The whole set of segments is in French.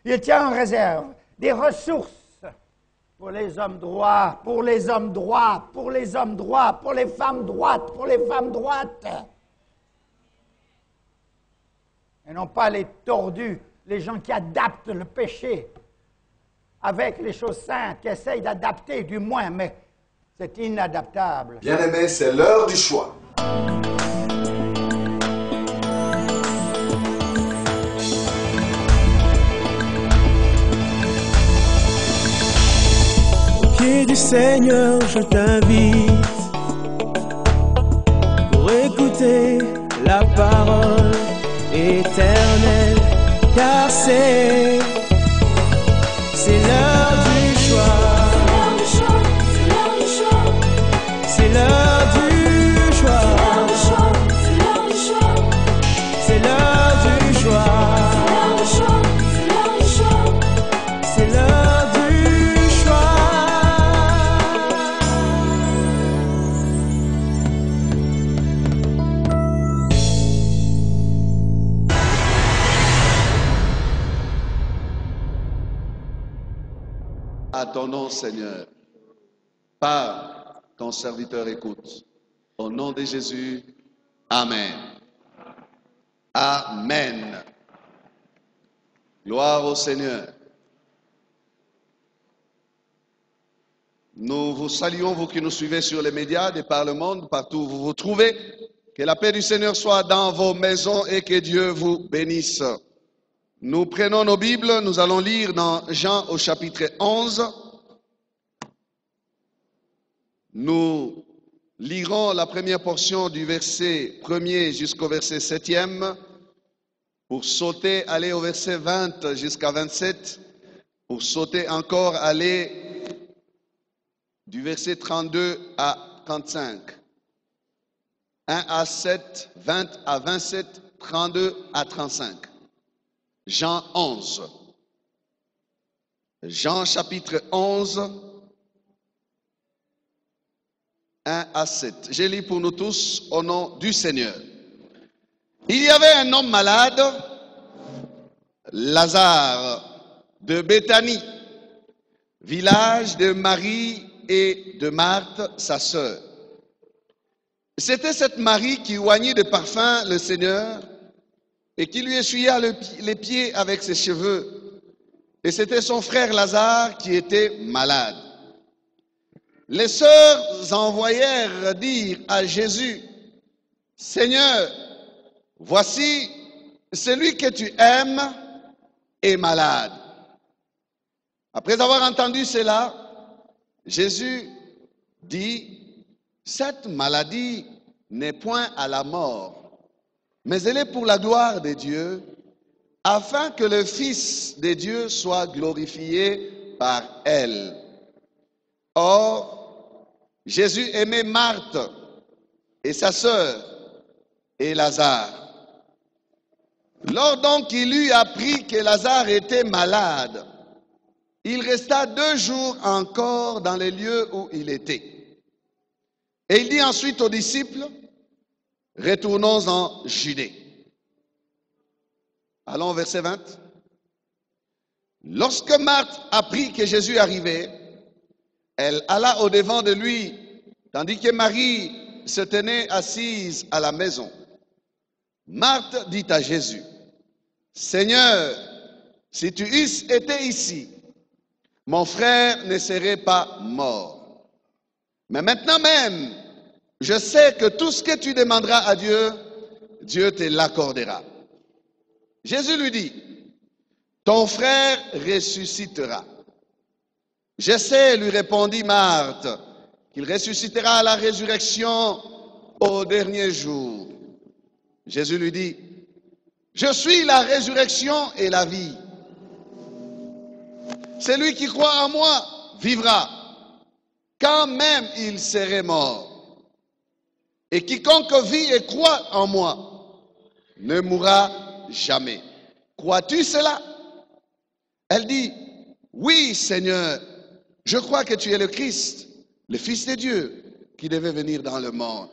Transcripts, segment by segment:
Il tient en réserve des ressources pour les hommes droits, pour les hommes droits, pour les hommes droits, pour les femmes droites, pour les femmes droites. Et non pas les tordus, les gens qui adaptent le péché avec les choses saintes, qui essayent d'adapter du moins, mais c'est inadaptable. Bien-aimés, c'est l'heure du choix. Au pied du Seigneur, je t'invite pour écouter la parole éternelle, car c'est l'heure du choix. C'est l'heure du choix. C'est l'heure du choix. C'est l'heure du choix. À ton nom, Seigneur. Parle, ton serviteur écoute. Au nom de Jésus, Amen. Amen. Gloire au Seigneur. Nous vous saluons, vous qui nous suivez sur les médias de par le monde, partout où vous vous trouvez. Que la paix du Seigneur soit dans vos maisons et que Dieu vous bénisse. Nous prenons nos Bibles, nous allons lire dans Jean au chapitre 11. Nous lirons la première portion du verset 1er jusqu'au verset 7e, pour sauter, aller au verset 20 jusqu'à 27, pour sauter encore, aller du verset 32 à 35. 1 à 7, 20 à 27, 32 à 35. Jean 11. Jean chapitre 11, 1 à 7. Je lis pour nous tous au nom du Seigneur. Il y avait un homme malade, Lazare, de Béthanie, village de Marie et de Marthe, sa sœur. C'était cette Marie qui oignit de parfum le Seigneur et qui lui essuya les pieds avec ses cheveux. Et c'était son frère Lazare qui était malade. Les sœurs envoyèrent dire à Jésus, « Seigneur, voici celui que tu aimes est malade. » Après avoir entendu cela, Jésus dit, « Cette maladie n'est point à la mort, mais elle est pour la gloire de Dieu, afin que le Fils de Dieu soit glorifié par elle. » Or, Jésus aimait Marthe et sa sœur et Lazare. Lors donc qu'il eut appris que Lazare était malade, il resta 2 jours encore dans les lieux où il était. Et il dit ensuite aux disciples, « Retournons en Judée. » Allons au verset 20. Lorsque Marthe apprit que Jésus arrivait, elle alla au-devant de lui, tandis que Marie se tenait assise à la maison. Marthe dit à Jésus, « Seigneur, si tu eusses été ici, mon frère ne serait pas mort. Mais maintenant même, je sais que tout ce que tu demanderas à Dieu, Dieu te l'accordera. » Jésus lui dit, « Ton frère ressuscitera. » « Je sais, lui répondit Marthe, qu'il ressuscitera à la résurrection au dernier jour. » Jésus lui dit, « Je suis la résurrection et la vie. Celui qui croit en moi vivra, quand même il serait mort. Et quiconque vit et croit en moi ne mourra jamais. Crois-tu cela? » Elle dit, « Oui, Seigneur. Je crois que tu es le Christ, le Fils de Dieu, qui devait venir dans le monde. »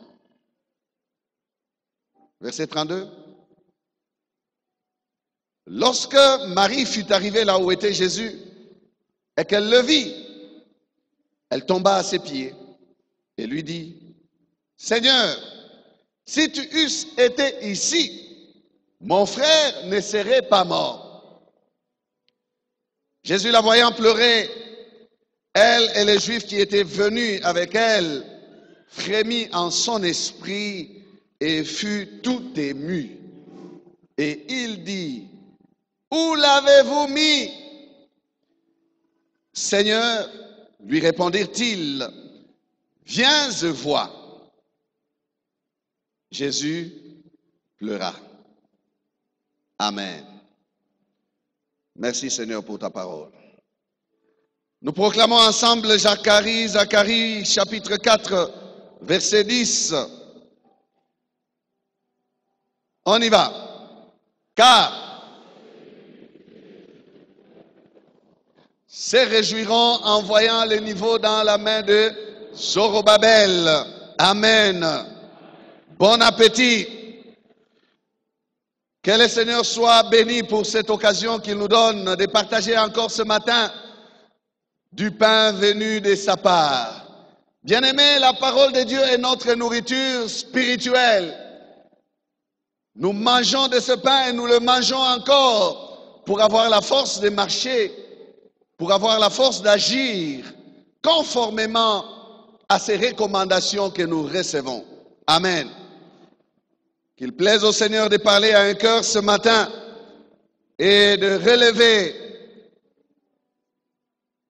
Verset 32. Lorsque Marie fut arrivée là où était Jésus et qu'elle le vit, elle tomba à ses pieds et lui dit, « Seigneur, si tu eusses été ici, mon frère ne serait pas mort. » Jésus, la voyant pleurer, elle et les Juifs qui étaient venus avec elle, frémit en son esprit et fut tout ému. Et il dit, « Où l'avez-vous mis? » « Seigneur, lui répondirent-ils, viens et vois. » Jésus pleura. Amen. Merci Seigneur pour ta parole. Nous proclamons ensemble Zacharie chapitre 4, verset 10. On y va. Car se réjouiront en voyant le niveau dans la main de Zorobabel. Amen. Bon appétit. Que le Seigneur soit béni pour cette occasion qu'il nous donne de partager encore ce matin du pain venu de sa part. Bien-aimés, la parole de Dieu est notre nourriture spirituelle. Nous mangeons de ce pain et nous le mangeons encore pour avoir la force de marcher, pour avoir la force d'agir conformément à ces recommandations que nous recevons. Amen. Qu'il plaise au Seigneur de parler à un cœur ce matin et de relever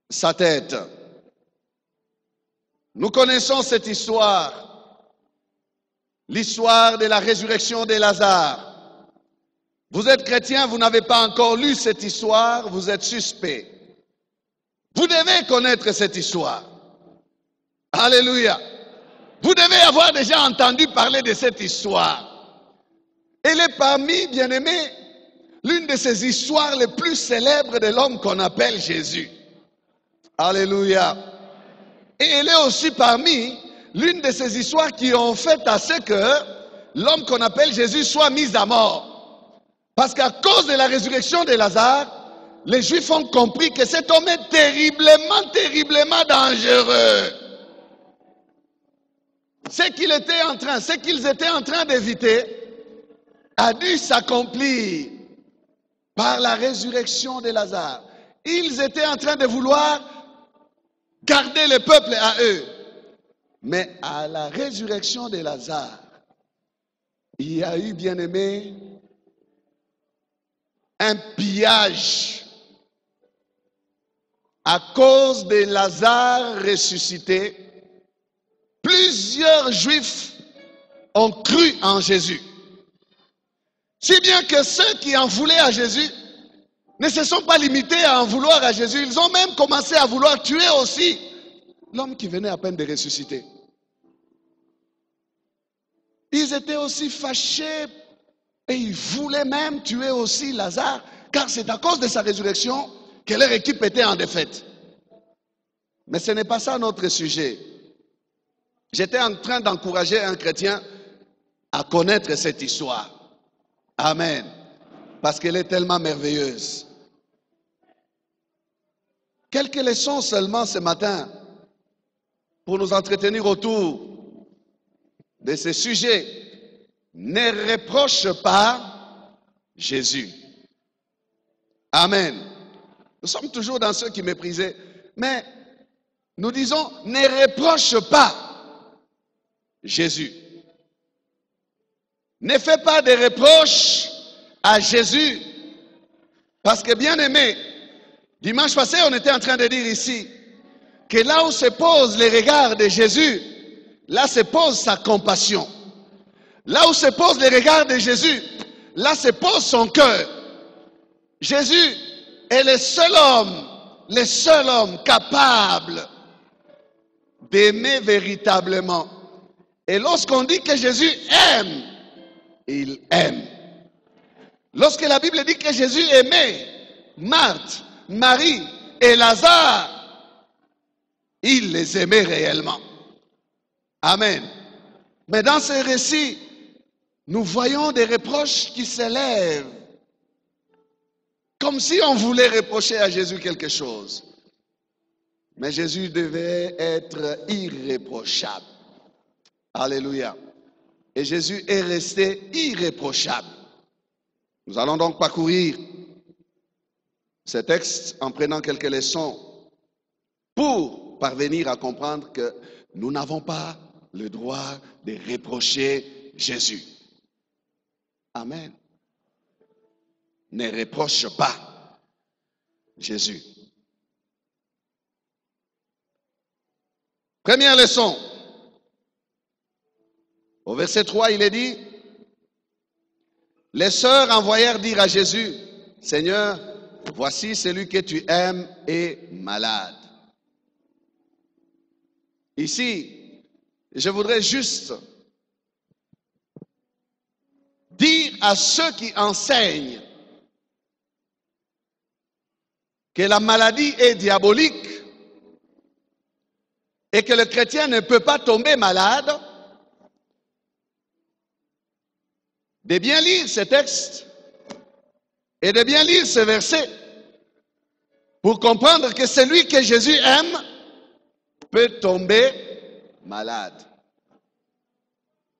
sa tête. Nous connaissons cette histoire, l'histoire de la résurrection de Lazare. Vous êtes chrétien, vous n'avez pas encore lu cette histoire, vous êtes suspect. Vous devez connaître cette histoire. Alléluia. Vous devez avoir déjà entendu parler de cette histoire. Elle est parmi, bien-aimés, l'une de ces histoires les plus célèbres de l'homme qu'on appelle Jésus. Alléluia. Et elle est aussi parmi l'une de ces histoires qui ont fait à ce que l'homme qu'on appelle Jésus soit mis à mort. Parce qu'à cause de la résurrection de Lazare, les Juifs ont compris que cet homme est terriblement, terriblement dangereux. Ce qu'ils étaient en train d'éviter a dû s'accomplir par la résurrection de Lazare. Ils étaient en train de vouloir garder le peuple à eux. Mais à la résurrection de Lazare, il y a eu, bien-aimé, un pillage. À cause de Lazare ressuscité, plusieurs Juifs ont cru en Jésus. Si bien que ceux qui en voulaient à Jésus ne se sont pas limités à en vouloir à Jésus. Ils ont même commencé à vouloir tuer aussi l'homme qui venait à peine de ressusciter. Ils étaient aussi fâchés et ils voulaient même tuer aussi Lazare, car c'est à cause de sa résurrection que leur équipe était en défaite. Mais ce n'est pas ça notre sujet. J'étais en train d'encourager un chrétien à connaître cette histoire. Amen. Parce qu'elle est tellement merveilleuse. Quelques leçons seulement ce matin pour nous entretenir autour de ce sujet. Ne reproche pas Jésus. Amen. Nous sommes toujours dans ceux qui méprisaient. Mais nous disons, ne reproche pas Jésus. Ne fais pas de reproches à Jésus. Parce que, bien aimé, dimanche passé, on était en train de dire ici que là où se pose les regards de Jésus, là se pose sa compassion. Là où se pose les regards de Jésus, là se pose son cœur. Jésus est le seul homme capable d'aimer véritablement. Et lorsqu'on dit que Jésus aime, il aime. Lorsque la Bible dit que Jésus aimait Marthe, Marie et Lazare, il les aimait réellement. Amen. Mais dans ce récit, nous voyons des reproches qui s'élèvent Comme si on voulait reprocher à Jésus quelque chose. Mais Jésus devait être irréprochable. Alléluia. Et Jésus est resté irréprochable. Nous allons donc parcourir ces textes en prenant quelques leçons pour parvenir à comprendre que nous n'avons pas le droit de reprocher Jésus. Amen. Ne reproche pas Jésus. Première leçon. Au verset 3, il est dit, les sœurs envoyèrent dire à Jésus, Seigneur, voici celui que tu aimes est malade. Ici, je voudrais juste dire à ceux qui enseignent que la maladie est diabolique et que le chrétien ne peut pas tomber malade, de bien lire ce texte et de bien lire ce verset pour comprendre que celui que Jésus aime peut tomber malade.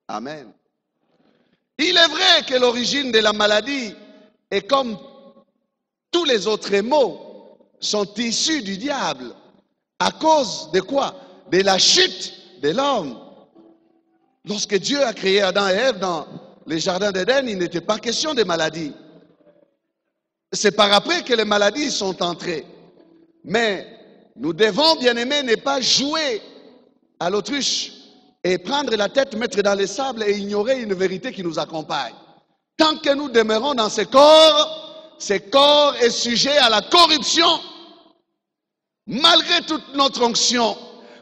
Amen. Il est vrai que l'origine de la maladie est comme tous les autres maux sont issus du diable. À cause de quoi? De la chute de l'homme. Lorsque Dieu a créé Adam et Ève dans les jardins d'Éden, il n'était pas question de maladies. C'est par après que les maladies sont entrées. Mais nous devons, bien-aimés, ne pas jouer à l'autruche et prendre la tête, mettre dans les sables et ignorer une vérité qui nous accompagne. Tant que nous demeurons dans ce corps est sujet à la corruption. Malgré toute notre onction,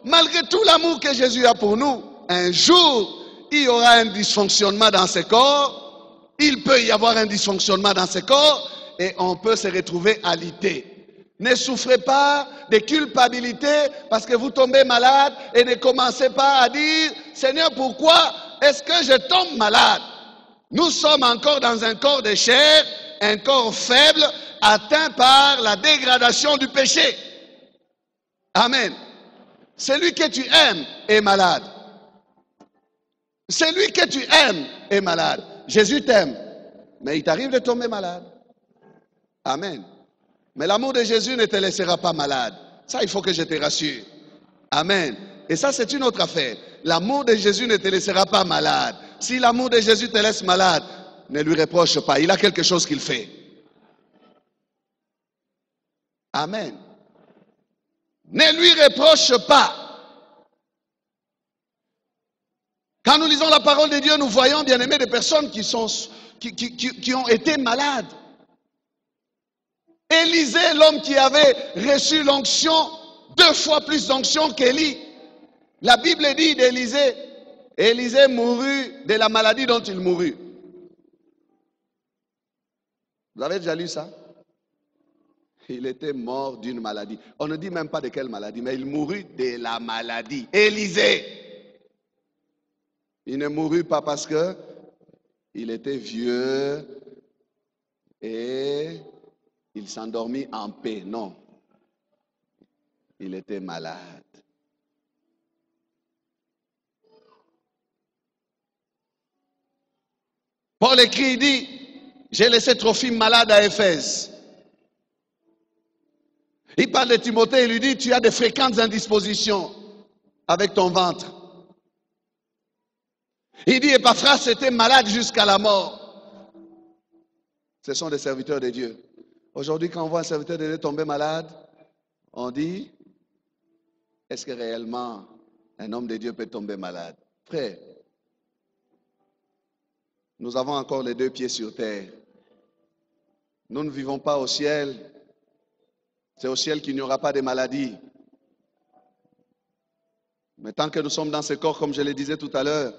malgré tout l'amour que Jésus a pour nous, un jour, il y aura un dysfonctionnement dans ce corps. Il peut y avoir un dysfonctionnement dans ce corps et on peut se retrouver alité. Ne souffrez pas de culpabilité parce que vous tombez malade et ne commencez pas à dire « Seigneur, pourquoi est-ce que je tombe malade ?» Nous sommes encore dans un corps de chair, un corps faible, atteint par la dégradation du péché. Amen. Celui que tu aimes est malade. Celui que tu aimes est malade. Jésus t'aime, mais il t'arrive de tomber malade. Amen. Mais l'amour de Jésus ne te laissera pas malade. Ça, il faut que je te rassure. Amen. Et ça, c'est une autre affaire. L'amour de Jésus ne te laissera pas malade. Si l'amour de Jésus te laisse malade, ne lui reproche pas. Il a quelque chose qu'il fait. Amen. Ne lui reproche pas. Quand nous lisons la parole de Dieu, nous voyons, bien aimés, des personnes qui ont été malades. Élisée, l'homme qui avait reçu l'onction, 2 fois plus d'onction qu'Élie. La Bible dit d'Élisée, Élisée mourut de la maladie dont il mourut. Vous avez déjà lu ça? Il était mort d'une maladie. On ne dit même pas de quelle maladie, mais il mourut de la maladie. Élisée. Il ne mourut pas parce que il était vieux et il s'endormit en paix. Non. Il était malade. Paul écrit, il dit, j'ai laissé Trophime malade à Éphèse. Il parle de Timothée, il lui dit, tu as de fréquentes indispositions avec ton ventre. Il dit, Epaphras était malade jusqu'à la mort. Ce sont des serviteurs de Dieu. Aujourd'hui, quand on voit un serviteur de Dieu tomber malade, on dit, est-ce que réellement un homme de Dieu peut tomber malade? Frère, nous avons encore les 2 pieds sur terre. Nous ne vivons pas au ciel. C'est au ciel qu'il n'y aura pas de maladie. Mais tant que nous sommes dans ce corps, comme je le disais tout à l'heure,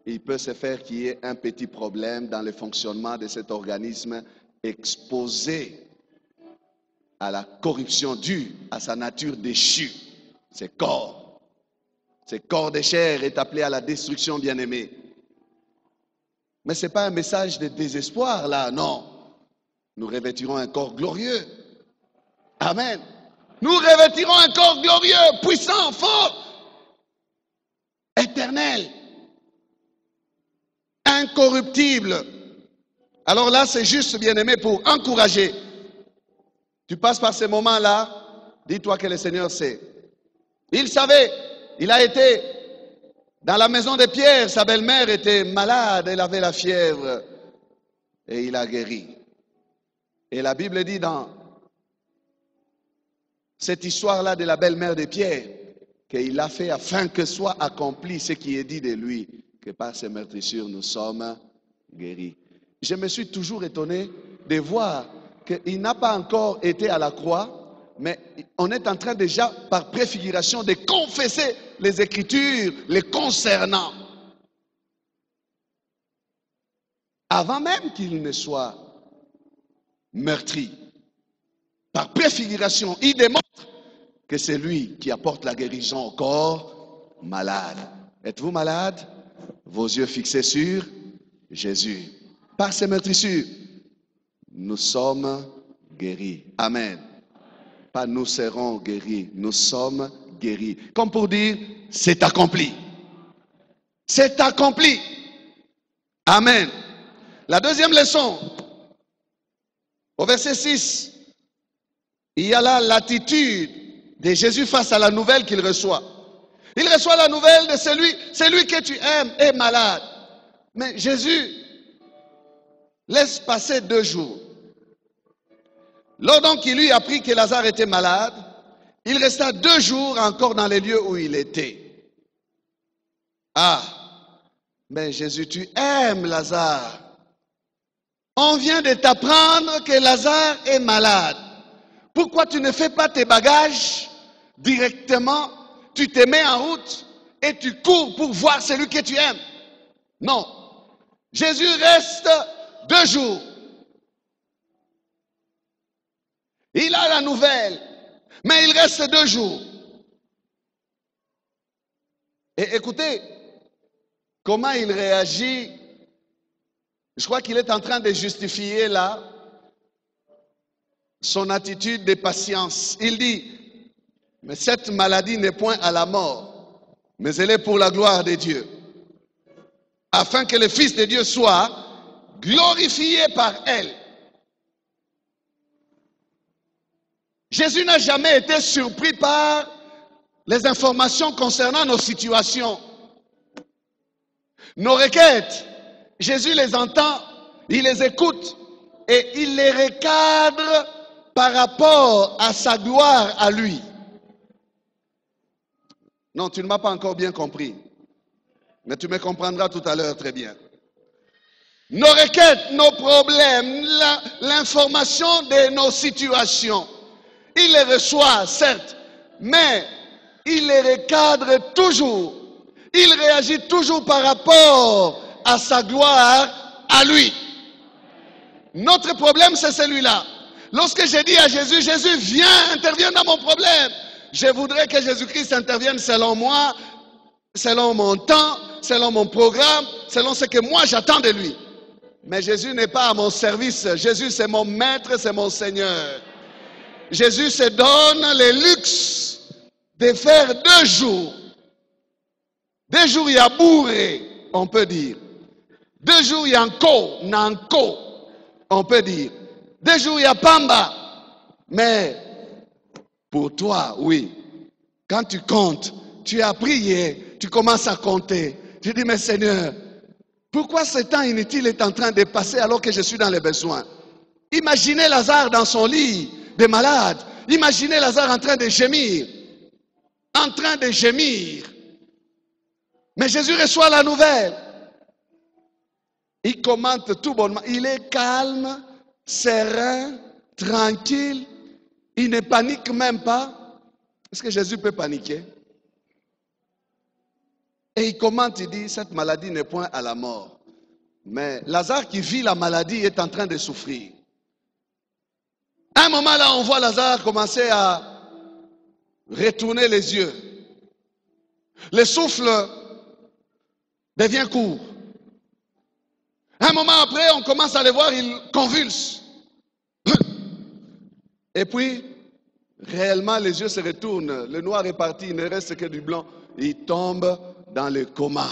il peut se faire qu'il y ait un petit problème dans le fonctionnement de cet organisme exposé à la corruption due à sa nature déchue. Ce corps de chair est appelé à la destruction, bien-aimé. Mais ce n'est pas un message de désespoir là, non. nous revêtirons un corps glorieux. Amen. Nous revêtirons un corps glorieux, puissant, fort, éternel, incorruptible. Alors là, c'est juste, bien-aimé, pour encourager. Tu passes par ces moments-là, dis-toi que le Seigneur sait. Il savait, il a été dans la maison de Pierre, sa belle-mère était malade, elle avait la fièvre, et il a guéri. Et la Bible dit dans cette histoire-là de la belle-mère de Pierre, qu'il a fait afin que soit accompli ce qui est dit de lui, que par ses meurtrissures nous sommes guéris. Je me suis toujours étonné de voir qu'il n'a pas encore été à la croix, mais on est en train déjà, par préfiguration, de confesser les Écritures les concernant. Avant même qu'il ne soit meurtri. Par préfiguration, il démontre que c'est lui qui apporte la guérison au corps malade. Êtes-vous malade? Vos yeux fixés sur Jésus. Par ses meurtrissures, nous sommes guéris. Amen. Pas nous serons guéris, nous sommes guéris. Comme pour dire, c'est accompli. C'est accompli. Amen. La deuxième leçon, au verset 6, il y a là l'attitude de Jésus face à la nouvelle qu'il reçoit. Il reçoit la nouvelle de celui que tu aimes est malade. Mais Jésus laisse passer 2 jours. Lors donc il lui apprit que Lazare était malade, il resta 2 jours encore dans les lieux où il était. Ah, mais Jésus, tu aimes Lazare. On vient de t'apprendre que Lazare est malade. Pourquoi tu ne fais pas tes bagages directement, tu te mets en route et tu cours pour voir celui que tu aimes? Non. Jésus reste 2 jours. Il a la nouvelle, mais il reste 2 jours. Et écoutez comment il réagit. Je crois qu'il est en train de justifier là son attitude de patience. Il dit, mais cette maladie n'est point à la mort, mais elle est pour la gloire de Dieu, afin que le Fils de Dieu soit glorifié par elle. Jésus n'a jamais été surpris par les informations concernant nos situations. Nos requêtes, Jésus les entend, il les écoute et il les recadre par rapport à sa gloire à lui. Non, tu ne m'as pas encore bien compris, mais tu me comprendras tout à l'heure très bien. Nos requêtes, nos problèmes, l'information de nos situations, il les reçoit, certes, mais il les recadre toujours. Il réagit toujours par rapport à sa gloire à lui. Notre problème, c'est celui-là. Lorsque j'ai dit à Jésus, Jésus, viens, interviens dans mon problème. Je voudrais que Jésus-Christ intervienne selon moi, selon mon temps, selon mon programme, selon ce que moi j'attends de lui. Mais Jésus n'est pas à mon service. Jésus, c'est mon maître, c'est mon Seigneur. Jésus se donne le luxe de faire 2 jours. 2 jours, il y a bourré, on peut dire. 2 jours, il y a nanko, on peut dire. 2 jours, il y a pamba. Mais pour toi, oui, quand tu comptes, tu as prié, tu commences à compter. Tu dis, mais Seigneur, pourquoi ce temps inutile est en train de passer alors que je suis dans les besoins? Imaginez Lazare dans son lit de malade. Imaginez Lazare en train de gémir. En train de gémir. Mais Jésus reçoit la nouvelle. Il commente tout bonnement. Il est calme, serein, tranquille. Il ne panique même pas. Est-ce que Jésus peut paniquer? Et il commente, il dit, cette maladie n'est point à la mort. Mais Lazare qui vit la maladie est en train de souffrir. À un moment là, on voit Lazare commencer à retourner les yeux. Le souffle devient court. Un moment après, on commence à le voir, il convulse. Et puis, réellement, les yeux se retournent. Le noir est parti, il ne reste que du blanc. Il tombe dans le coma.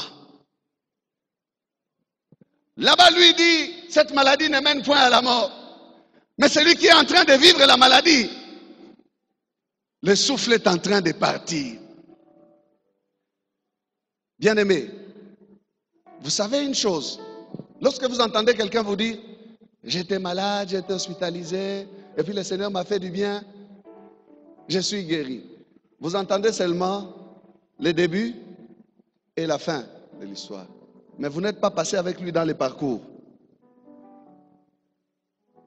Là-bas, lui dit, cette maladie ne mène point à la mort. Mais celui qui est en train de vivre la maladie, le souffle est en train de partir. Bien-aimé, vous savez une chose, lorsque vous entendez quelqu'un vous dire, j'étais malade, j'étais hospitalisé, et puis le Seigneur m'a fait du bien, je suis guéri. Vous entendez seulement le début et la fin de l'histoire. Mais vous n'êtes pas passé avec lui dans le parcours.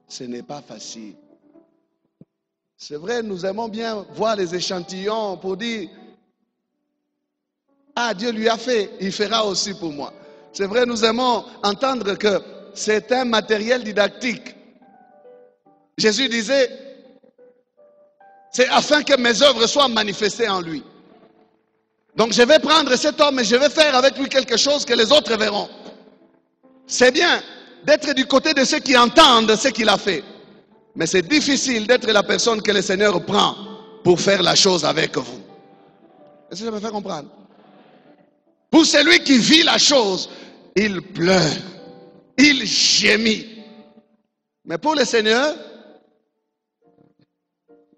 Ce n'est pas facile. C'est vrai, nous aimons bien voir les échantillons pour dire, ah, Dieu lui a fait, il fera aussi pour moi. C'est vrai, nous aimons entendre que c'est un matériel didactique. Jésus disait, c'est afin que mes œuvres soient manifestées en lui. Donc je vais prendre cet homme et je vais faire avec lui quelque chose que les autres verront. C'est bien d'être du côté de ceux qui entendent ce qu'il a fait. Mais c'est difficile d'être la personne que le Seigneur prend pour faire la chose avec vous. Est-ce que ça me fait comprendre? Pour celui qui vit la chose, il pleure, il gémit. Mais pour le Seigneur,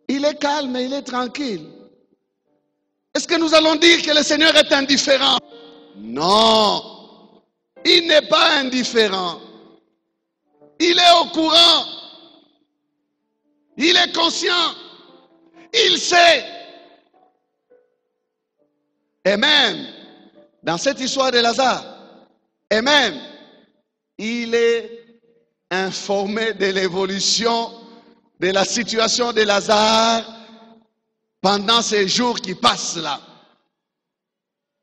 il est calme et il est tranquille. Est-ce que nous allons dire que le Seigneur est indifférent? Non, il n'est pas indifférent. Il est au courant. Il est conscient. Il sait. Et même, dans cette histoire de Lazare, et même, il est informé de l'évolution de la situation de Lazare pendant ces jours qui passent là.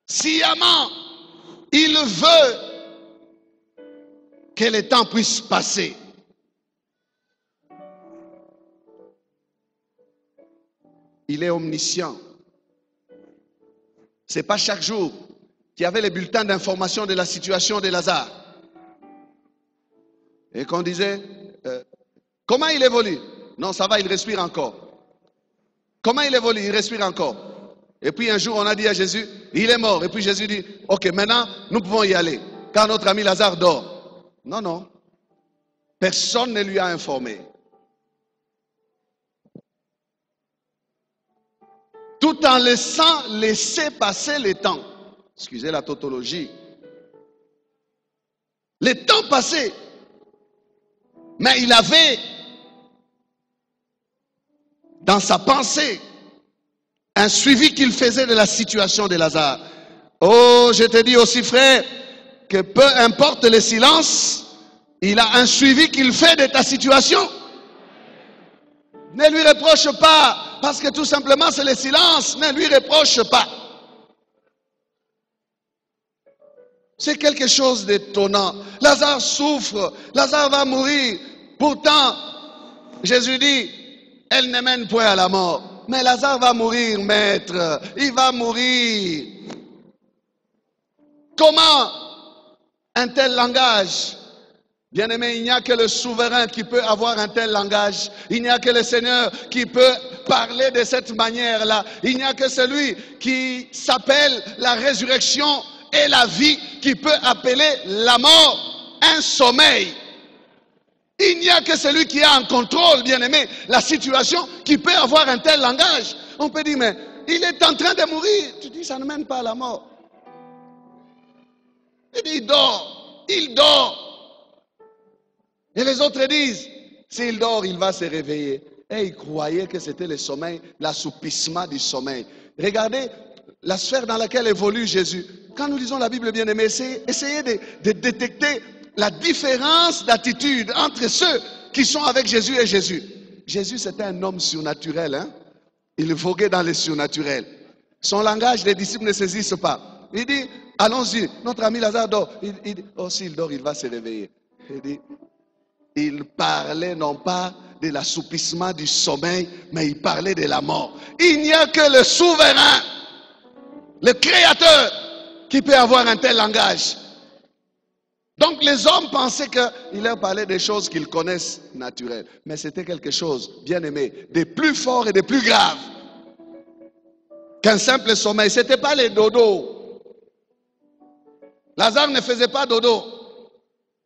Sciemment, il veut que le temps puisse passer. Il est omniscient. Ce n'est pas chaque jour qu'il y avait les bulletins d'information de la situation de Lazare. Et qu'on disait, comment il évolue? Non, ça va, il respire encore. Comment il évolue? Il respire encore. Et puis un jour, on a dit à Jésus, il est mort. Et puis Jésus dit, ok, maintenant, nous pouvons y aller, car notre ami Lazare dort. Non, non. Personne ne lui a informé. Tout en laissant laisser passer le temps. Excusez la tautologie. Le temps passé. Mais il avait dans sa pensée un suivi qu'il faisait de la situation de Lazare. Oh, je te dis aussi, frère, que peu importe le silence, il a un suivi qu'il fait de ta situation. Ne lui reproche pas, parce que tout simplement c'est le silence. Ne lui reproche pas. C'est quelque chose d'étonnant. Lazare souffre, Lazare va mourir. Pourtant, Jésus dit, elle ne mène point à la mort. Mais Lazare va mourir, maître. Il va mourir. Comment un tel langage? Bien-aimé, il n'y a que le souverain qui peut avoir un tel langage. Il n'y a que le Seigneur qui peut parler de cette manière-là. Il n'y a que celui qui s'appelle la résurrection et la vie qui peut appeler la mort un sommeil. Il n'y a que celui qui a en contrôle, bien-aimé, la situation qui peut avoir un tel langage. On peut dire, mais il est en train de mourir. Tu dis, ça ne mène pas à la mort. Il dit, il dort. Il dort. Et les autres disent, s'il dort, il va se réveiller. Et ils croyaient que c'était le sommeil, l'assoupissement du sommeil. Regardez la sphère dans laquelle évolue Jésus. Quand nous lisons la Bible, bien-aimé, essayez de détecter la différence d'attitude entre ceux qui sont avec Jésus et Jésus. Jésus, c'était un homme surnaturel. Hein? Il voguait dans le surnaturel. Son langage, les disciples ne saisissent pas. Il dit, allons-y, notre ami Lazare dort. Il dit, oh, s'il dort, il va se réveiller. Il dit, il parlait non pas de l'assoupissement du sommeil, mais il parlait de la mort. Il n'y a que le souverain, le créateur, qui peut avoir un tel langage. Donc les hommes pensaient qu'il leur parlait des choses qu'ils connaissent naturelles. Mais c'était quelque chose, bien aimé, de plus fort et de plus grave qu'un simple sommeil. Ce n'était pas les dodos. Lazare ne faisait pas dodo.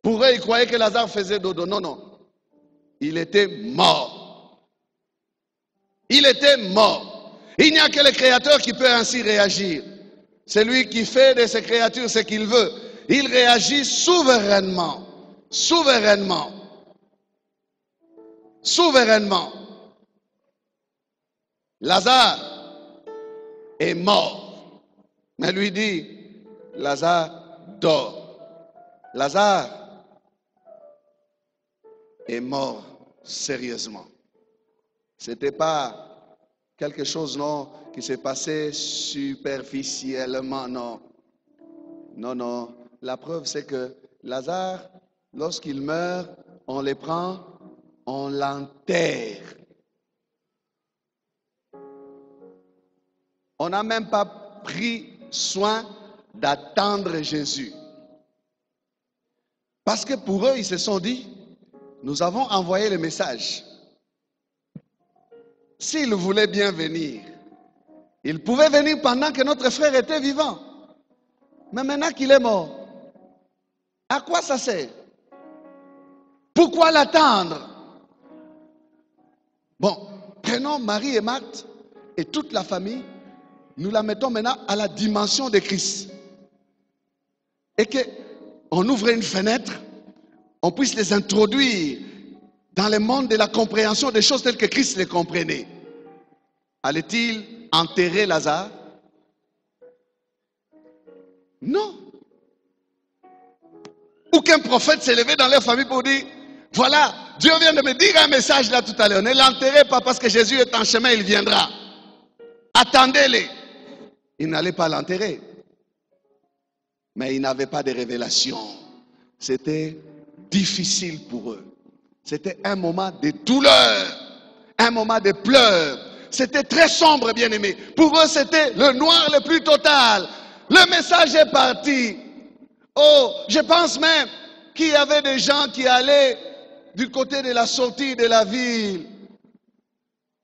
Pour eux, ils croyaient que Lazare faisait dodo. Non, non. Il était mort. Il était mort. Il n'y a que le Créateur qui peut ainsi réagir. C'est lui qui fait de ses créatures ce qu'il veut. Il réagit souverainement. Souverainement. Souverainement. Lazare est mort. Mais lui dit, Lazare dort. Lazare est mort sérieusement. Ce n'était pas quelque chose, non, qui s'est passé superficiellement, non. Non, non. La preuve, c'est que Lazare, lorsqu'il meurt, on les prend, on l'enterre. On n'a même pas pris soin d'attendre Jésus. Parce que pour eux, ils se sont dit, nous avons envoyé le message. S'il voulait bien venir, il pouvait venir pendant que notre frère était vivant. Mais maintenant qu'il est mort, à quoi ça sert? Pourquoi l'attendre? Bon, prenons Marie et Marthe et toute la famille, nous la mettons maintenant à la dimension de Christ. Et qu'on ouvre une fenêtre, on puisse les introduire dans le monde de la compréhension des choses telles que Christ les comprenait. Allait-il enterrer Lazare? Non. Aucun prophète s'est levé dans leur famille pour dire, voilà, Dieu vient de me dire un message là tout à l'heure. Ne l'enterrez pas parce que Jésus est en chemin, il viendra. Attendez-le. Il n'allait pas l'enterrer. Mais il n'avait pas de révélation. C'était difficile pour eux. C'était un moment de douleur, un moment de pleurs. C'était très sombre, bien aimé. Pour eux, c'était le noir le plus total. Le message est parti. Oh, je pense même qu'il y avait des gens qui allaient du côté de la sortie de la ville,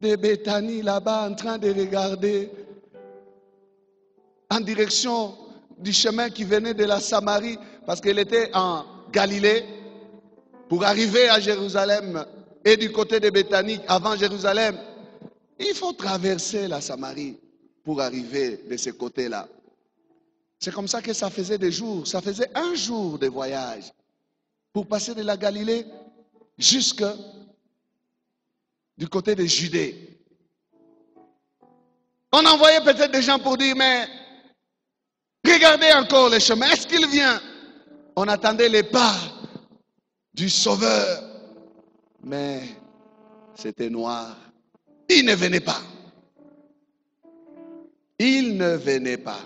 de Béthanie, là-bas, en train de regarder en direction du chemin qui venait de la Samarie, parce qu'elle était en Galilée, pour arriver à Jérusalem, et du côté de Béthanie, avant Jérusalem, il faut traverser la Samarie pour arriver de ce côté-là. C'est comme ça que ça faisait des jours, ça faisait un jour de voyage, pour passer de la Galilée jusque du côté de Judée. On envoyait peut-être des gens pour dire, mais regardez encore le chemin, est-ce qu'il vient? On attendait les pas du Sauveur, mais c'était noir. Il ne venait pas. Il ne venait pas.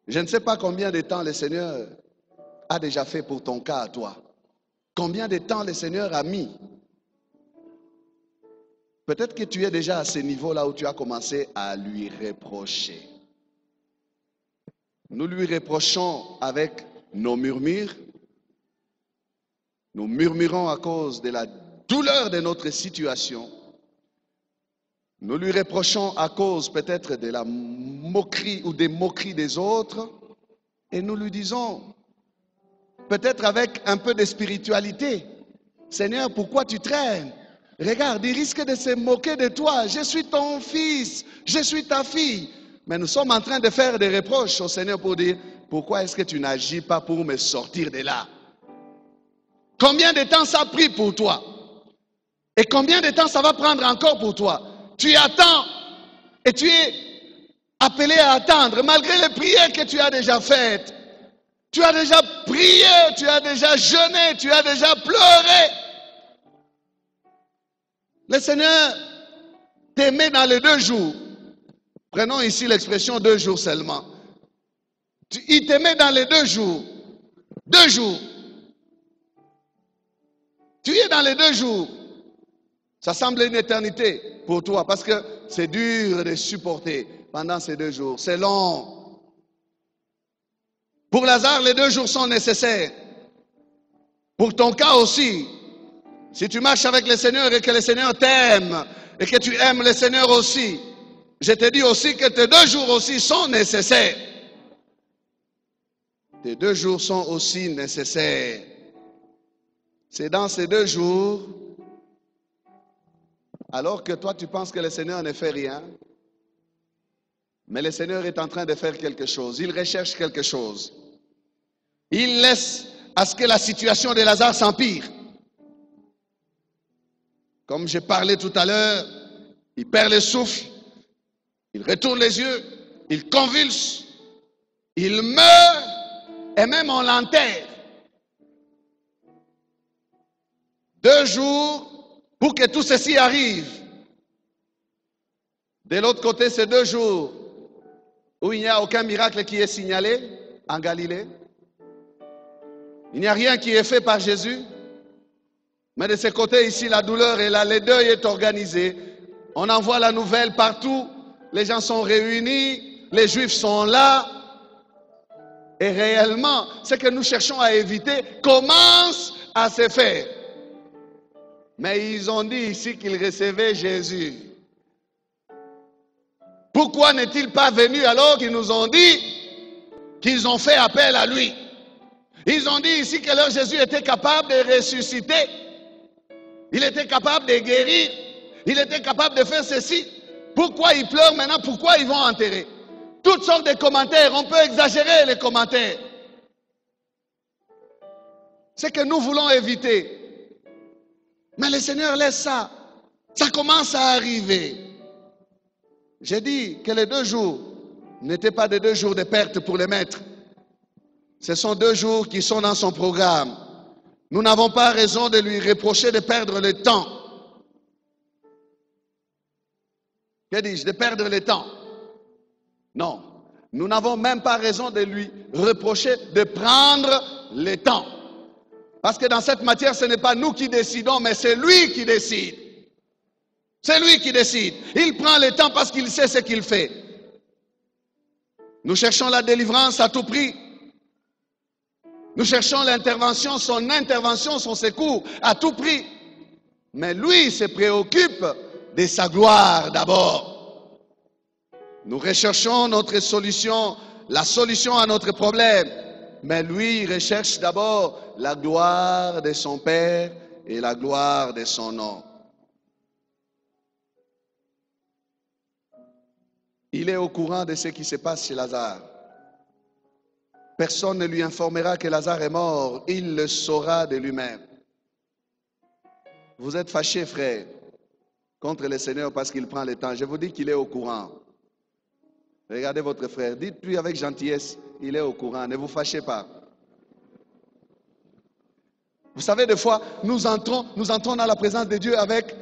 Je ne sais pas combien de temps le Seigneur a déjà fait pour ton cas à toi. Combien de temps le Seigneur a mis. Peut-être que tu es déjà à ce niveau-là où tu as commencé à lui reprocher. Nous lui reprochons avec nos murmures. Nous murmurons à cause de la douleur de notre situation. Nous lui reprochons à cause peut-être de la moquerie ou des moqueries des autres. Et nous lui disons, peut-être avec un peu de spiritualité, Seigneur, pourquoi tu traînes? Regarde, il risque de se moquer de toi. Je suis ton fils, je suis ta fille. Mais nous sommes en train de faire des reproches au Seigneur pour dire, pourquoi est-ce que tu n'agis pas pour me sortir de là? Combien de temps ça a pris pour toi? Et combien de temps ça va prendre encore pour toi? Tu attends et tu es appelé à attendre, malgré les prières que tu as déjà faites. Tu as déjà prié, tu as déjà jeûné, tu as déjà pleuré. Le Seigneur t'aimait dans les 2 jours. Prenons ici l'expression 2 jours seulement. Il t'aimait dans les 2 jours. 2 jours. Tu es dans les 2 jours. Ça semble une éternité pour toi parce que c'est dur de supporter pendant ces 2 jours. C'est long. Pour Lazare, les 2 jours sont nécessaires. Pour ton cas aussi, si tu marches avec le Seigneur et que le Seigneur t'aime et que tu aimes le Seigneur aussi, je te dis aussi que tes 2 jours aussi sont nécessaires. Tes 2 jours sont aussi nécessaires. C'est dans ces 2 jours, alors que toi tu penses que le Seigneur ne fait rien, mais le Seigneur est en train de faire quelque chose. Il recherche quelque chose. Il laisse à ce que la situation de Lazare s'empire. Comme je parlais tout à l'heure, il perd le souffle, il retourne les yeux, il convulse, il meurt et même on l'enterre. 2 jours pour que tout ceci arrive. De l'autre côté, c'est 2 jours où il n'y a aucun miracle qui est signalé en Galilée. Il n'y a rien qui est fait par Jésus. Mais de ce côté ici, la douleur est là, le deuil est organisé. On envoie la nouvelle partout. Les gens sont réunis, les Juifs sont là. Et réellement, ce que nous cherchons à éviter commence à se faire. Mais ils ont dit ici qu'ils recevaient Jésus. Pourquoi n'est-il pas venu alors qu'ils nous ont dit qu'ils ont fait appel à lui? Ils ont dit ici que leur Jésus était capable de ressusciter. Il était capable de guérir. Il était capable de faire ceci. Pourquoi ils pleurent maintenant? Pourquoi ils vont enterrer? Toutes sortes de commentaires. On peut exagérer les commentaires. C'est que nous voulons éviter. Mais le Seigneur laisse ça. Ça commence à arriver. J'ai dit que les 2 jours n'étaient pas des 2 jours de perte pour les maîtres. Ce sont 2 jours qui sont dans son programme. Nous n'avons pas raison de lui reprocher de perdre le temps. Que dis-je? De perdre le temps. Non. Nous n'avons même pas raison de lui reprocher de prendre le temps. Parce que dans cette matière, ce n'est pas nous qui décidons, mais c'est lui qui décide. C'est lui qui décide. Il prend le temps parce qu'il sait ce qu'il fait. Nous cherchons la délivrance à tout prix. Nous cherchons l'intervention, son intervention, son secours à tout prix. Mais lui se préoccupe de sa gloire d'abord. Nous recherchons notre solution, la solution à notre problème. Mais lui recherche d'abord la gloire de son Père et la gloire de son nom. Il est au courant de ce qui se passe chez Lazare. Personne ne lui informera que Lazare est mort. Il le saura de lui-même. Vous êtes fâchés, frère, contre le Seigneur parce qu'il prend le temps. Je vous dis qu'il est au courant. Regardez votre frère. Dites-lui avec gentillesse, il est au courant. Ne vous fâchez pas. Vous savez, des fois, nous entrons dans la présence de Dieu avec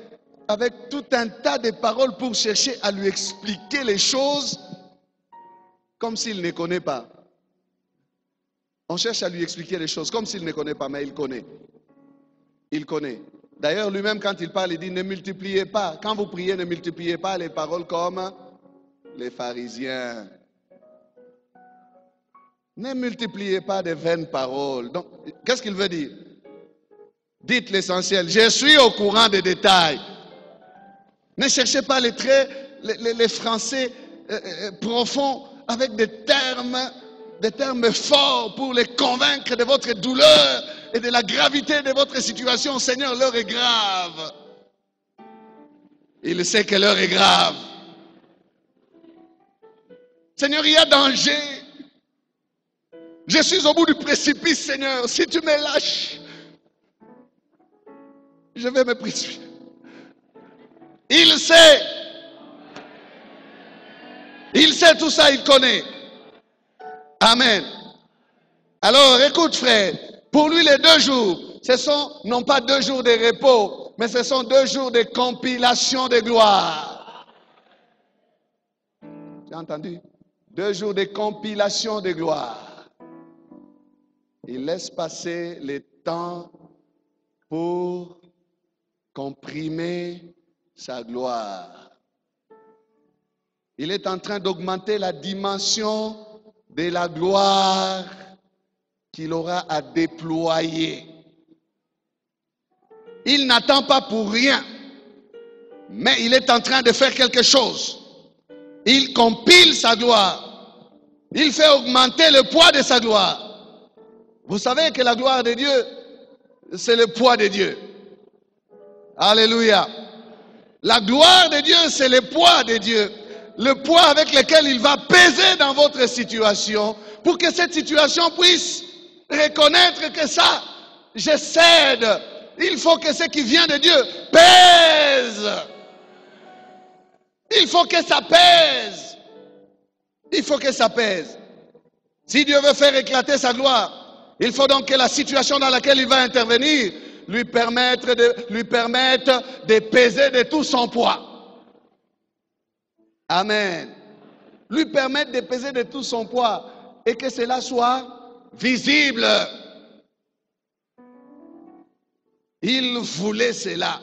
tout un tas de paroles pour chercher à lui expliquer les choses comme s'il ne connaît pas. On cherche à lui expliquer les choses comme s'il ne connaît pas, mais il connaît. Il connaît. D'ailleurs, lui-même, quand il parle, il dit, ne multipliez pas. Quand vous priez, ne multipliez pas les paroles comme les pharisiens. Ne multipliez pas de vaines paroles. Donc, qu'est-ce qu'il veut dire? Dites l'essentiel. Je suis au courant des détails. Ne cherchez pas les traits, les français profonds avec des termes forts pour les convaincre de votre douleur et de la gravité de votre situation. Seigneur, l'heure est grave. Il sait que l'heure est grave. Seigneur, il y a danger. Je suis au bout du précipice, Seigneur. Si tu me lâches, je vais me précipiter. Il sait. Il sait tout ça, il connaît. Amen. Alors, écoute, frère, pour lui, les 2 jours, ce sont non pas 2 jours de repos, mais ce sont 2 jours de compilation de gloire. Tu as entendu? 2 jours de compilation de gloire. Il laisse passer le temps pour comprimer sa gloire. Il est en train d'augmenter la dimension de la gloire qu'il aura à déployer. Il n'attend pas pour rien, mais il est en train de faire quelque chose. Il compile sa gloire. Il fait augmenter le poids de sa gloire. Vous savez que la gloire de Dieu, c'est le poids de Dieu. Alléluia. La gloire de Dieu, c'est le poids de Dieu. Le poids avec lequel il va peser dans votre situation pour que cette situation puisse reconnaître que ça, je cède. Il faut que ce qui vient de Dieu pèse. Il faut que ça pèse. Il faut que ça pèse. Si Dieu veut faire éclater sa gloire, il faut donc que la situation dans laquelle il va intervenir lui permette de peser de tout son poids. Amen. Lui permettre de peser de tout son poids et que cela soit visible. Il voulait cela.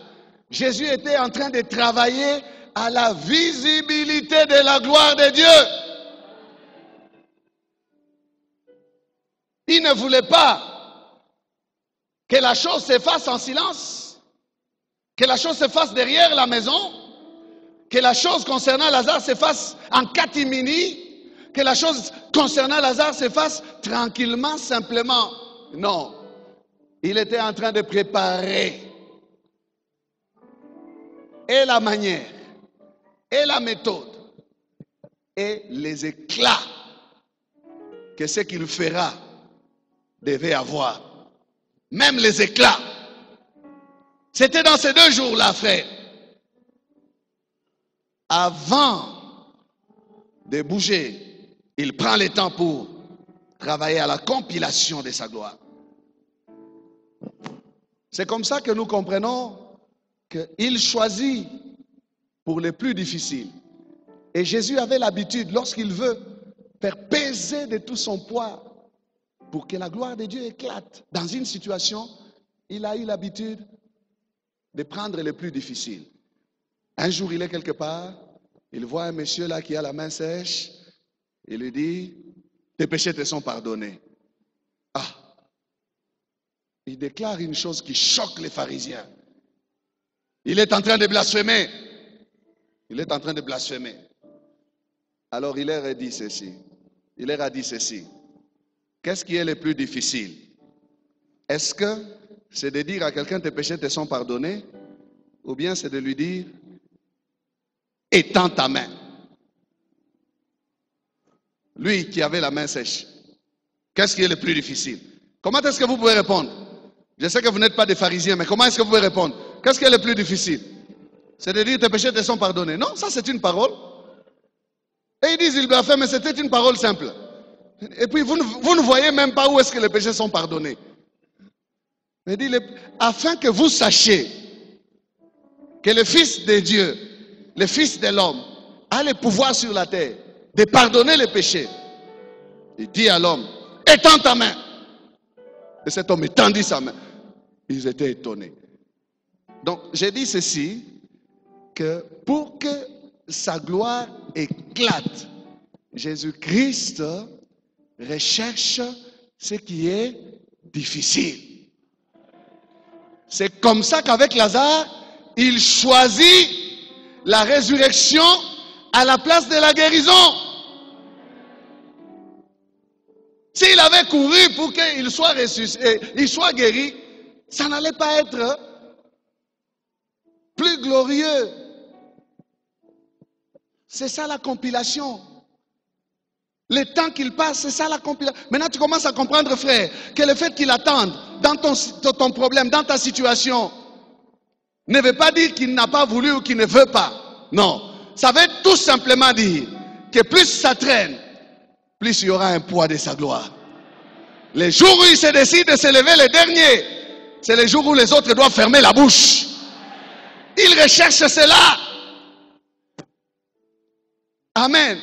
Jésus était en train de travailler à la visibilité de la gloire de Dieu. Il ne voulait pas que la chose se fasse en silence, que la chose se fasse derrière la maison, que la chose concernant Lazare se fasse en catimini, que la chose concernant Lazare se fasse tranquillement, simplement. Non. Il était en train de préparer et la manière, et la méthode, et les éclats que ce qu'il fera devait avoir. Même les éclats. C'était dans ces 2 jours-là, frère. Avant de bouger, il prend le temps pour travailler à la compilation de sa gloire. C'est comme ça que nous comprenons qu'il choisit pour les plus difficiles. Et Jésus avait l'habitude, lorsqu'il veut, faire peser de tout son poids pour que la gloire de Dieu éclate. Dans une situation, il a eu l'habitude de prendre les plus difficiles. Un jour, il est quelque part, il voit un monsieur là qui a la main sèche, il lui dit, tes péchés te sont pardonnés. Ah! Il déclare une chose qui choque les pharisiens. Il est en train de blasphémer. Il est en train de blasphémer. Alors il leur a dit ceci. Il leur a dit ceci. Qu'est-ce qui est le plus difficile? Est-ce que c'est de dire à quelqu'un tes péchés te sont pardonnés? Ou bien c'est de lui dire étends ta main? Lui qui avait la main sèche. Qu'est-ce qui est le plus difficile? Comment est-ce que vous pouvez répondre? Je sais que vous n'êtes pas des pharisiens, mais comment est-ce que vous pouvez répondre? Qu'est-ce qui est le plus difficile? C'est de dire tes péchés te sont pardonnés. Non, ça c'est une parole. Et ils disent il blasphème, mais c'était une parole simple. Et puis vous ne voyez même pas où est-ce que les péchés sont pardonnés. Mais dit, afin que vous sachiez que le Fils de Dieu, le Fils de l'homme, a le pouvoir sur la terre de pardonner les péchés. Il dit à l'homme, étends ta main. Et cet homme étendit sa main. Ils étaient étonnés. Donc, j'ai dit ceci, que pour que sa gloire éclate, Jésus-Christ recherche ce qui est difficile. C'est comme ça qu'avec Lazare, il choisit la résurrection à la place de la guérison. S'il avait couru pour qu'il soit ressuscité, il soit guéri, ça n'allait pas être plus glorieux. C'est ça la compilation. Le temps qu'il passe, c'est ça la compilation. Maintenant, tu commences à comprendre, frère, que le fait qu'il attende dans ton problème, dans ta situation, ne veut pas dire qu'il n'a pas voulu ou qu'il ne veut pas. Non. Ça veut tout simplement dire que plus ça traîne, plus il y aura un poids de sa gloire. Les jours où il se décide de se lever le dernier, c'est les jours où les autres doivent fermer la bouche. Il recherche cela. Amen.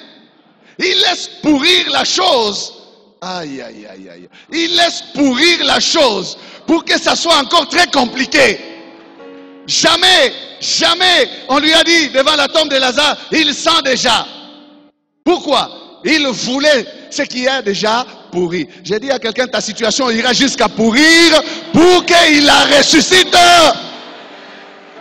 Il laisse pourrir la chose. Aïe, aïe, aïe, aïe. Il laisse pourrir la chose pour que ça soit encore très compliqué. Jamais, jamais, on lui a dit devant la tombe de Lazare, il sent déjà. Pourquoi? Il voulait ce qui est déjà pourrir. J'ai dit à quelqu'un, ta situation ira jusqu'à pourrir pour qu'il la ressuscite.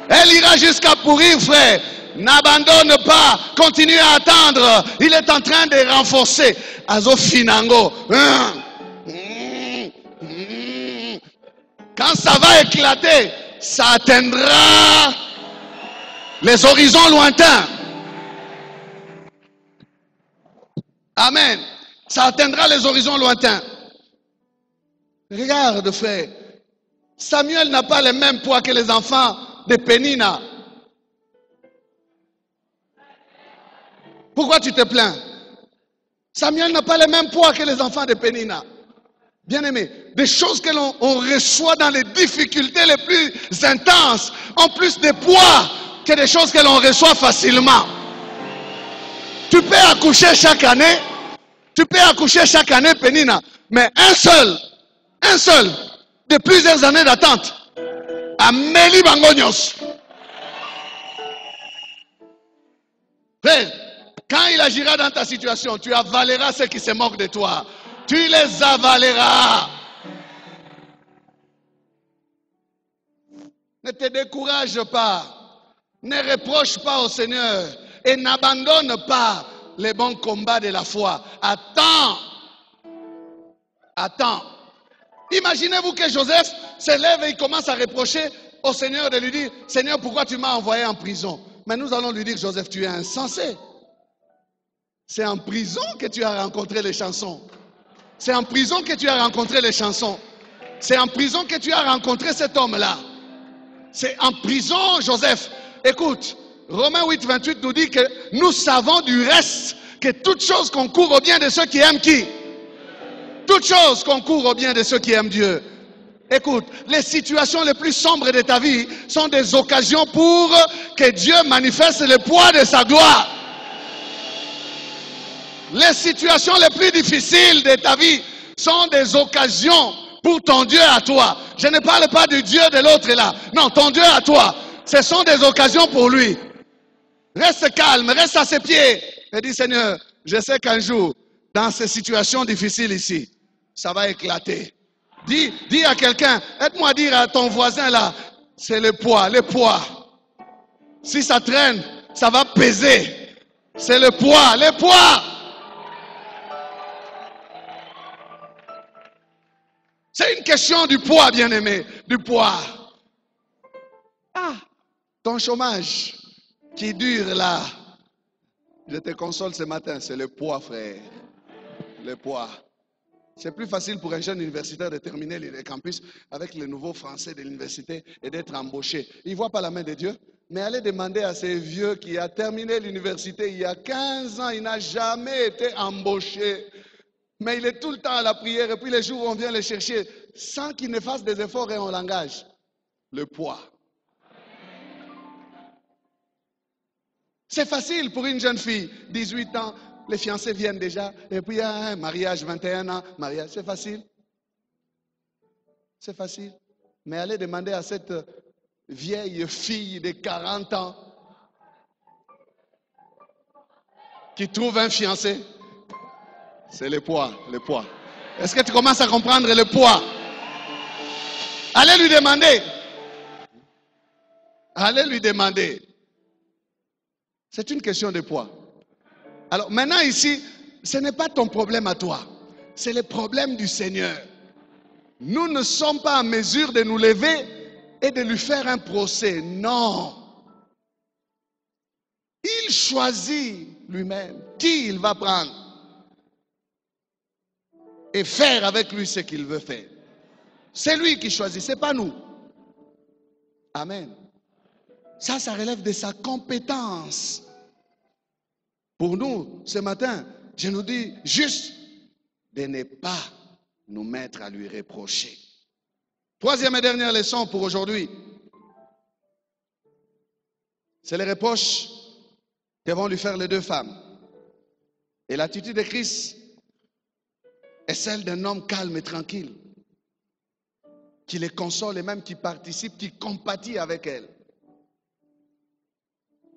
Elle ira jusqu'à pourrir, frère. N'abandonne pas, continue à attendre. Il est en train de renforcer. Azo Finango. Quand ça va éclater, ça atteindra les horizons lointains. Amen. Ça atteindra les horizons lointains. Regarde, frère. Samuel n'a pas le même poids que les enfants de Pénina. Pourquoi tu te plains? Samuel n'a pas le même poids que les enfants de Pénina. Bien-aimé, des choses que l'on reçoit dans les difficultés les plus intenses ont plus de poids que des choses que l'on reçoit facilement. Tu peux accoucher chaque année, Pénina, mais un seul, de plusieurs années d'attente, Amélie Bangonios. Frère, quand il agira dans ta situation, tu avaleras ceux qui se moquent de toi. Tu les avaleras. Ne te décourage pas. Ne reproche pas au Seigneur. Et n'abandonne pas les bons combats de la foi. Attends. Attends. Imaginez-vous que Joseph se lève et il commence à reprocher au Seigneur de lui dire, Seigneur, pourquoi tu m'as envoyé en prison? Mais nous allons lui dire, Joseph, tu es insensé. C'est en prison que tu as rencontré les chansons. C'est en prison que tu as rencontré les chansons. C'est en prison que tu as rencontré cet homme-là. C'est en prison, Joseph. Écoute, Romains 8, 28 nous dit que nous savons du reste que toute chose concourt au bien de ceux qui aiment qui? Toute chose concourt au bien de ceux qui aiment Dieu. Écoute, les situations les plus sombres de ta vie sont des occasions pour que Dieu manifeste le poids de sa gloire. Les situations les plus difficiles de ta vie sont des occasions pour ton Dieu à toi. Je ne parle pas du Dieu de l'autre là. Non, ton Dieu à toi. Ce sont des occasions pour lui. Reste calme, reste à ses pieds. Et dis, Seigneur, je sais qu'un jour, dans ces situations difficiles ici, ça va éclater. Dis à quelqu'un, aide-moi à dire à ton voisin là, c'est le poids, le poids. Si ça traîne, ça va peser. C'est le poids, le poids. C'est une question du poids, bien-aimé, du poids. Ah, ton chômage qui dure là, je te console ce matin, c'est le poids, frère. Le poids. C'est plus facile pour un jeune universitaire de terminer le campus avec le nouveau français de l'université et d'être embauché. Il ne voit pas la main de Dieu, mais allez demander à ces vieux qui a terminé l'université il y a 15 ans, il n'a jamais été embauché. Mais il est tout le temps à la prière et puis les jours où on vient le chercher sans qu'il ne fasse des efforts et en langage. Le poids. C'est facile pour une jeune fille, 18 ans, les fiancés viennent déjà, et puis il y a un mariage, 21 ans, mariage, c'est facile. C'est facile. Mais allez demander à cette vieille fille de 40 ans qui trouve un fiancé. C'est le poids, le poids. Est-ce que tu commences à comprendre le poids? Allez lui demander. Allez lui demander. C'est une question de poids. Alors maintenant ici, ce n'est pas ton problème à toi. C'est le problème du Seigneur. Nous ne sommes pas en mesure de nous lever et de lui faire un procès. Non. Il choisit lui-même qui il va prendre et faire avec lui ce qu'il veut faire. C'est lui qui choisit, ce n'est pas nous. Amen. Ça relève de sa compétence. Pour nous, ce matin, je nous dis juste de ne pas nous mettre à lui reprocher. Troisième et dernière leçon pour aujourd'hui. C'est les reproches que vont lui faire les deux femmes. Et l'attitude de Christ est celle d'un homme calme et tranquille, qui les console et même qui participe, qui compatit avec elle.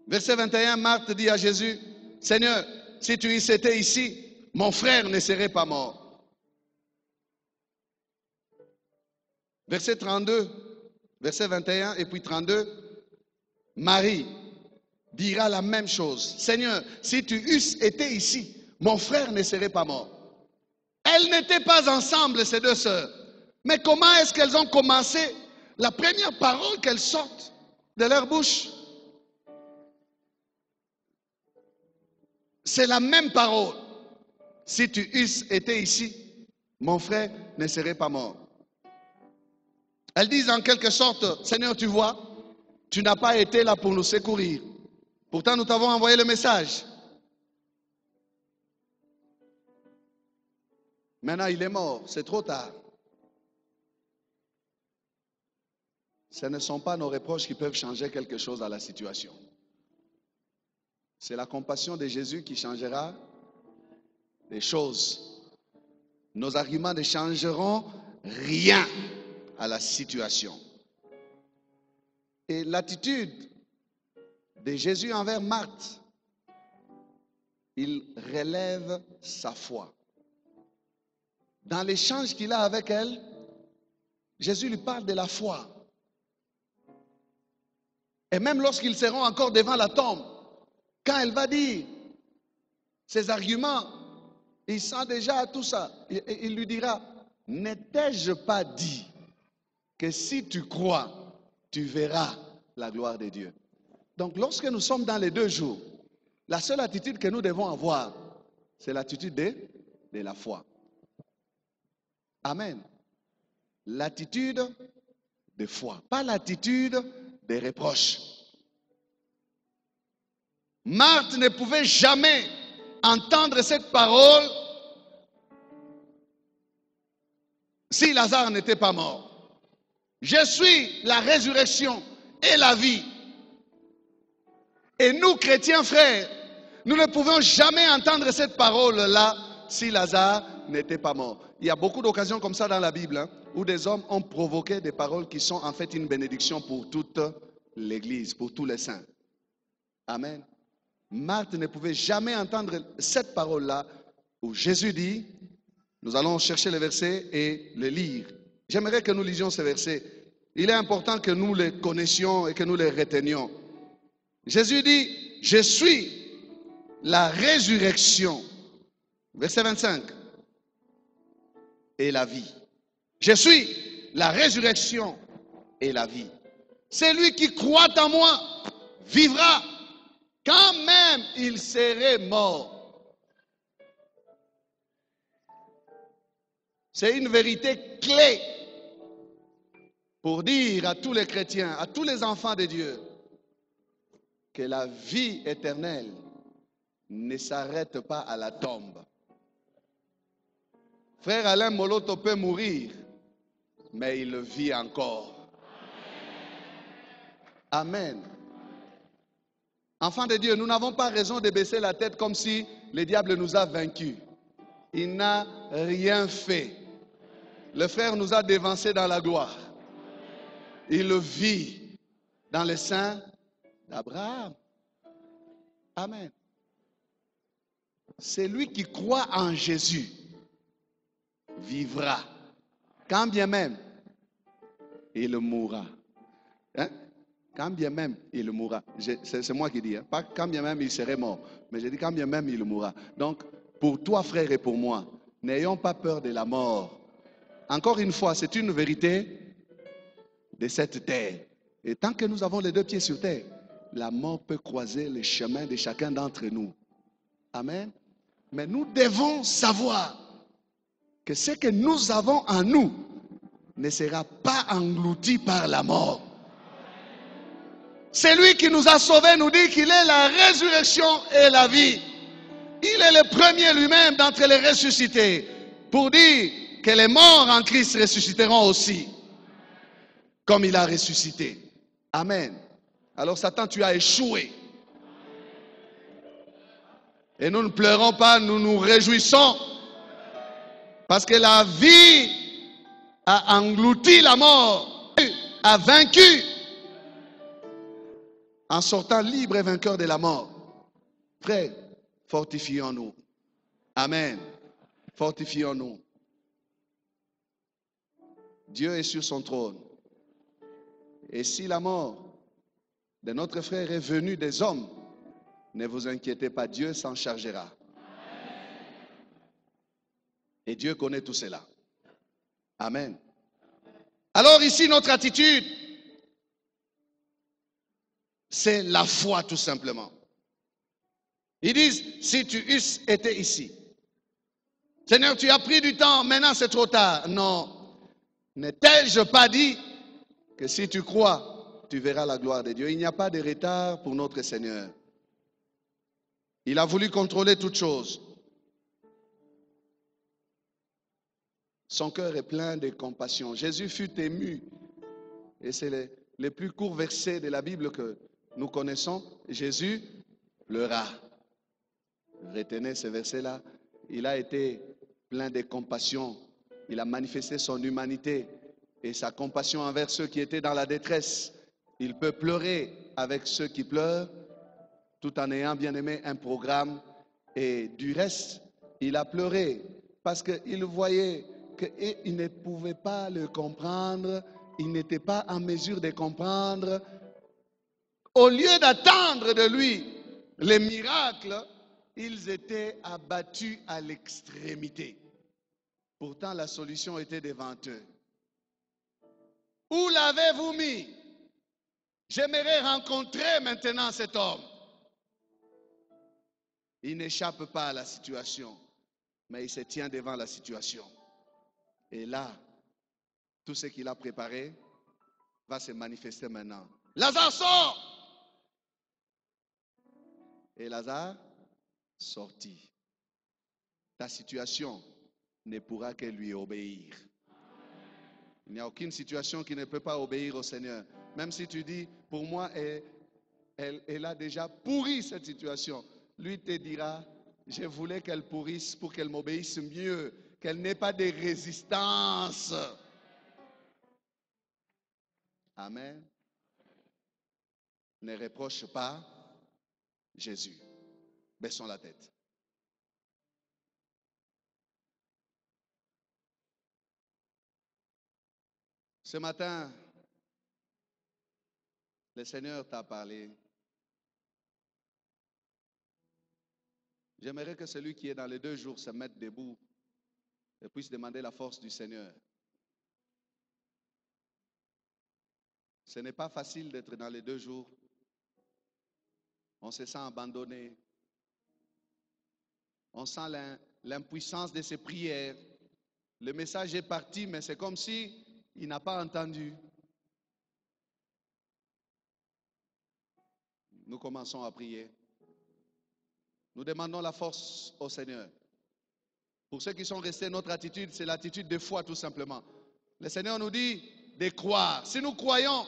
Verset 21, Marthe dit à Jésus, Seigneur, si tu étais ici, mon frère ne serait pas mort. Verset 32, verset 21 et puis 32, Marie dira la même chose. Seigneur, si tu eusses été ici, mon frère ne serait pas mort. Elles n'étaient pas ensemble, ces deux sœurs. Mais comment est-ce qu'elles ont commencé? La première parole qu'elles sortent de leur bouche, c'est la même parole. Si tu eusses été ici, mon frère ne serait pas mort. Elles disent en quelque sorte, Seigneur, tu vois, tu n'as pas été là pour nous secourir. Pourtant, nous t'avons envoyé le message. Maintenant, il est mort, c'est trop tard. Ce ne sont pas nos reproches qui peuvent changer quelque chose dans la situation. C'est la compassion de Jésus qui changera les choses. Nos arguments ne changeront rien à la situation. Et l'attitude de Jésus envers Marthe, il relève sa foi. Dans l'échange qu'il a avec elle, Jésus lui parle de la foi. Et même lorsqu'ils seront encore devant la tombe, quand elle va dire ses arguments, il sent déjà tout ça. Il lui dira, n'ai-je pas dit que si tu crois, tu verras la gloire de Dieu. Donc lorsque nous sommes dans les 2 jours, la seule attitude que nous devons avoir, c'est l'attitude de la foi. Amen. L'attitude de foi, pas l'attitude des reproches. Marthe ne pouvait jamais entendre cette parole si Lazare n'était pas mort. Je suis la résurrection et la vie. Et nous, chrétiens frères, nous ne pouvons jamais entendre cette parole-là si Lazare n'était pas mort. Il y a beaucoup d'occasions comme ça dans la Bible, où des hommes ont provoqué des paroles qui sont en fait une bénédiction pour toute l'Église, pour tous les saints. Amen. Marthe ne pouvait jamais entendre cette parole-là où Jésus dit, nous allons chercher le verset et le lire. J'aimerais que nous lisions ce verset. Il est important que nous les connaissions et que nous les retenions. Jésus dit, je suis la résurrection. Verset 25. Et la vie. Je suis la résurrection et la vie. Celui qui croit en moi vivra quand même il serait mort. C'est une vérité clé pour dire à tous les chrétiens, à tous les enfants de Dieu, que la vie éternelle ne s'arrête pas à la tombe. Frère Alain Moloto peut mourir, mais il vit encore. Amen. Enfants de Dieu, nous n'avons pas raison de baisser la tête comme si le diable nous a vaincus. Il n'a rien fait. Le frère nous a dévancés dans la gloire. Il vit dans le sein d'Abraham. Amen. Celui qui croit en Jésus vivra, quand bien même il mourra. Hein? Quand bien même il mourra. C'est moi qui dis, hein? Pas quand bien même il serait mort, mais je dis quand bien même il mourra. Donc, pour toi frère et pour moi, n'ayons pas peur de la mort. Encore une fois, c'est une vérité de cette terre. Et tant que nous avons les 2 pieds sur terre, la mort peut croiser le chemin de chacun d'entre nous. Amen. Mais nous devons savoir que ce que nous avons en nous ne sera pas englouti par la mort. Celui qui nous a sauvés nous dit qu'il est la résurrection et la vie. Il est le premier lui-même d'entre les ressuscités pour dire que les morts en Christ ressusciteront aussi, comme il a ressuscité. Amen. Alors Satan, tu as échoué. Et nous ne pleurons pas, nous nous réjouissons. Parce que la vie a englouti la mort, a vaincu, en sortant libre et vainqueur de la mort. Frère, fortifions-nous. Amen. Fortifions-nous. Dieu est sur son trône. Et si la mort de notre frère est venue des hommes, ne vous inquiétez pas, Dieu s'en chargera. Et Dieu connaît tout cela. Amen. Alors ici, notre attitude, c'est la foi tout simplement. Ils disent, si tu eusses été ici, Seigneur, tu as pris du temps, maintenant c'est trop tard. Non, n'ai-je pas dit que si tu crois, tu verras la gloire de Dieu. Il n'y a pas de retard pour notre Seigneur. Il a voulu contrôler toutes choses. Son cœur est plein de compassion. Jésus fut ému. Et c'est les plus courts versets de la Bible que nous connaissons. Jésus pleura. Retenez ce verset-là. Il a été plein de compassion. Il a manifesté son humanité et sa compassion envers ceux qui étaient dans la détresse. Il peut pleurer avec ceux qui pleurent, tout en ayant bien aimé un programme. Et du reste, il a pleuré parce qu'il voyait qu'il ne pouvait pas le comprendre. Il n'était pas en mesure de comprendre. Au lieu d'attendre de lui les miracles, ils étaient abattus à l'extrémité. Pourtant, la solution était devant eux. Où l'avez-vous mis? J'aimerais rencontrer maintenant cet homme. Il n'échappe pas à la situation, mais il se tient devant la situation. Et là, tout ce qu'il a préparé va se manifester maintenant. Lazare sort! Et Lazare sortit. Ta situation ne pourra que lui obéir. Il n'y a aucune situation qui ne peut pas obéir au Seigneur. Même si tu dis, pour moi, elle a déjà pourri cette situation. Lui te dira, je voulais qu'elle pourrisse pour qu'elle m'obéisse mieux, qu'elle n'ait pas de résistance. Amen. Ne reproche pas Jésus. Baissons la tête. Ce matin, le Seigneur t'a parlé. J'aimerais que celui qui est dans les 2 jours se mette debout et puisse demander la force du Seigneur. Ce n'est pas facile d'être dans les 2 jours. On se sent abandonné. On sent l'impuissance de ses prières. Le message est parti, mais c'est comme si il n'a pas entendu. Nous commençons à prier. Nous demandons la force au Seigneur. Pour ceux qui sont restés, notre attitude, c'est l'attitude de foi tout simplement. Le Seigneur nous dit de croire. Si nous croyons,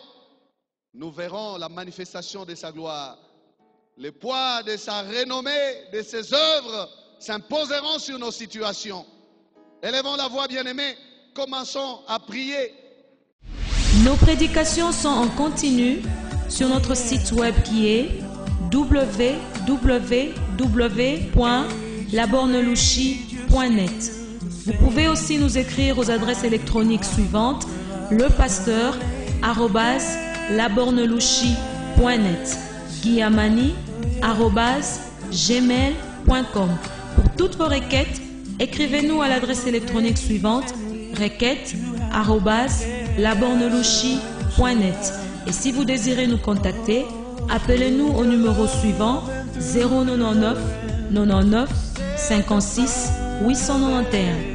nous verrons la manifestation de sa gloire. Le poids de sa renommée, de ses œuvres s'imposeront sur nos situations. Élevons la voix, bien-aimés. Commençons à prier. Nos prédications sont en continu sur notre site web qui est www.labornelouchi.net. Vous pouvez aussi nous écrire aux adresses électroniques suivantes: lepasteur@labornelouchi.net, guillamani@gmail.com. Pour toutes vos requêtes, écrivez-nous à l'adresse électronique suivante: requêtes@labornelouchi.net. Et si vous désirez nous contacter, appelez-nous au numéro suivant: 099 99 56 891.